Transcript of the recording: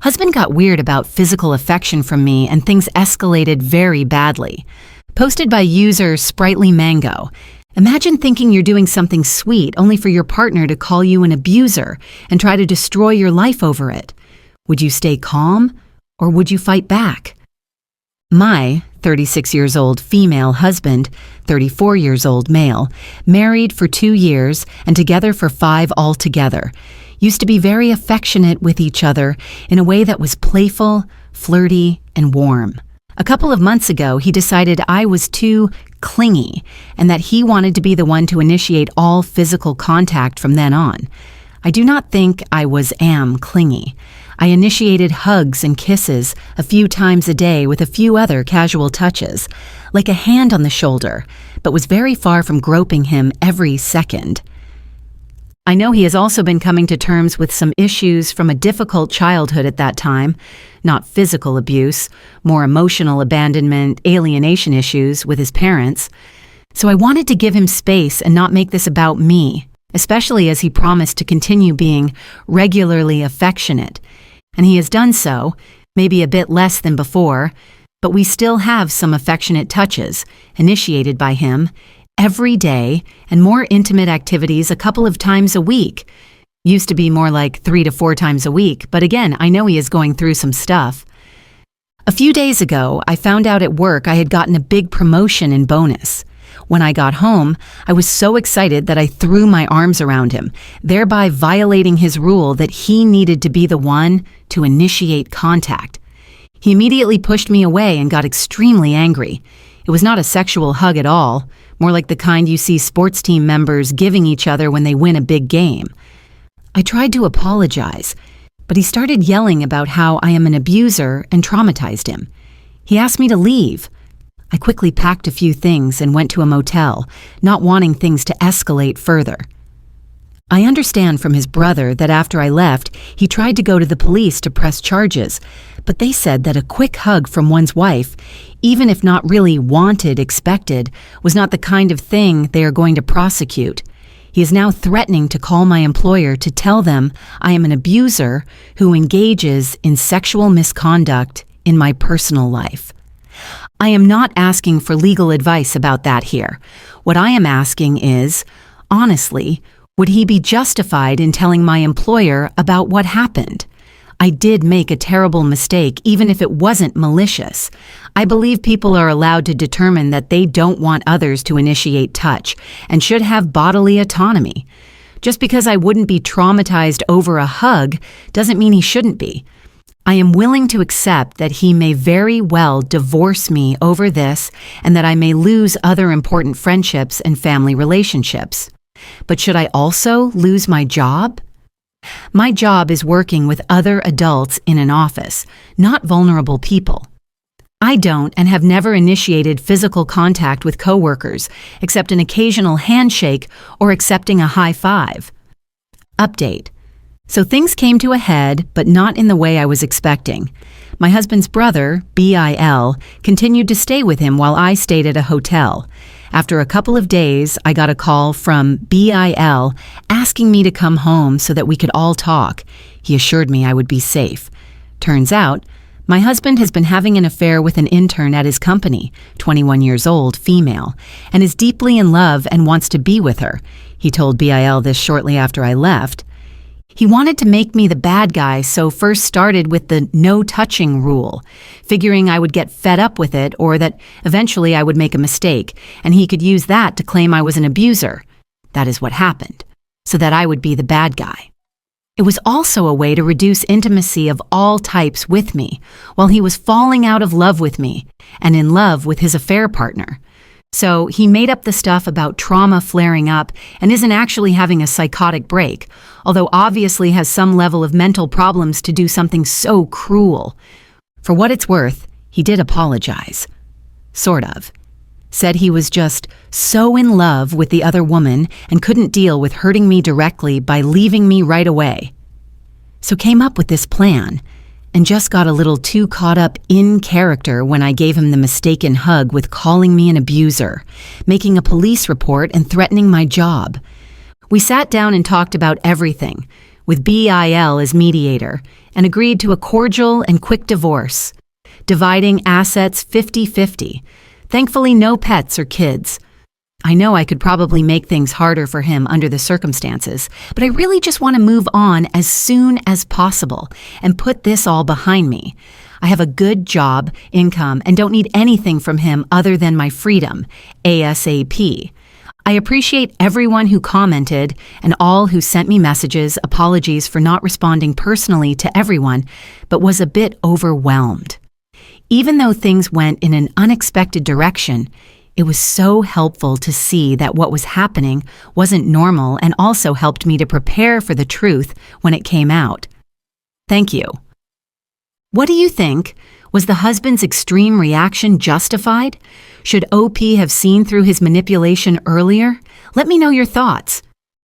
Husband got weird about physical affection from me and things escalated very badly. Posted by user Sprightly Mango. Imagine thinking you're doing something sweet only for your partner to call you an abuser and try to destroy your life over it. Would you stay calm or would you fight back? My 36 years old female husband, 34 years old male, married for 2 years and together for 5 altogether, used to be very affectionate with each other in a way that was playful, flirty, and warm. A couple of months ago, he decided I was too clingy and that he wanted to be the one to initiate all physical contact from then on. I do not think I am clingy. I initiated hugs and kisses a few times a day with a few other casual touches, like a hand on the shoulder, but was very far from groping him every second. I know he has also been coming to terms with some issues from a difficult childhood at that time, not physical abuse, more emotional abandonment, alienation issues with his parents. So I wanted to give him space and not make this about me, especially as he promised to continue being regularly affectionate. And he has done so, maybe a bit less than before, but we still have some affectionate touches, initiated by him, every day, and more intimate activities a couple of times a week. Used to be more like 3 to 4 times a week, but again, I know he is going through some stuff. A few days ago, I found out at work I had gotten a big promotion and bonus. When I got home, I was so excited that I threw my arms around him, thereby violating his rule that he needed to be the one to initiate contact. He immediately pushed me away and got extremely angry. It was not a sexual hug at all, more like the kind you see sports team members giving each other when they win a big game. I tried to apologize, but he started yelling about how I am an abuser and traumatized him. He asked me to leave. I quickly packed a few things and went to a motel, not wanting things to escalate further. I understand from his brother that after I left, he tried to go to the police to press charges, but they said that a quick hug from one's wife, even if not really wanted, expected, was not the kind of thing they are going to prosecute. He is now threatening to call my employer to tell them I am an abuser who engages in sexual misconduct in my personal life. I am not asking for legal advice about that here. What I am asking is, honestly, would he be justified in telling my employer about what happened? I did make a terrible mistake, even if it wasn't malicious. I believe people are allowed to determine that they don't want others to initiate touch and should have bodily autonomy. Just because I wouldn't be traumatized over a hug doesn't mean he shouldn't be. I am willing to accept that he may very well divorce me over this and that I may lose other important friendships and family relationships. But should I also lose my job? My job is working with other adults in an office, not vulnerable people. I don't and have never initiated physical contact with coworkers, except an occasional handshake or accepting a high five. Update. So things came to a head, but not in the way I was expecting. My husband's brother, BIL, continued to stay with him while I stayed at a hotel. After a couple of days, I got a call from BIL asking me to come home so that we could all talk. He assured me I would be safe. Turns out, my husband has been having an affair with an intern at his company, 21 years old, female, and is deeply in love and wants to be with her. He told BIL this shortly after I left. He wanted to make me the bad guy, so first started with the no touching rule, figuring I would get fed up with it or that eventually I would make a mistake, and he could use that to claim I was an abuser. That is what happened, so that I would be the bad guy. It was also a way to reduce intimacy of all types with me, while he was falling out of love with me and in love with his affair partner. So he made up the stuff about trauma flaring up and isn't actually having a psychotic break, although obviously has some level of mental problems to do something so cruel. For what it's worth, he did apologize. Sort of. Said he was just so in love with the other woman and couldn't deal with hurting me directly by leaving me right away. So came up with this plan, and just got a little too caught up in character when I gave him the mistaken hug with calling me an abuser, making a police report and threatening my job. We sat down and talked about everything. with BIL as mediator, and agreed to a cordial and quick divorce, dividing assets 50-50. Thankfully, no pets or kids. I know I could probably make things harder for him under the circumstances, but I really just want to move on as soon as possible and put this all behind me. I have a good job, income, and don't need anything from him other than my freedom, ASAP. I appreciate everyone who commented and all who sent me messages, apologies for not responding personally to everyone, but was a bit overwhelmed. Even though things went in an unexpected direction, it was so helpful to see that what was happening wasn't normal and also helped me to prepare for the truth when it came out. Thank you. What do you think? Was the husband's extreme reaction justified? Should OP have seen through his manipulation earlier? Let me know your thoughts.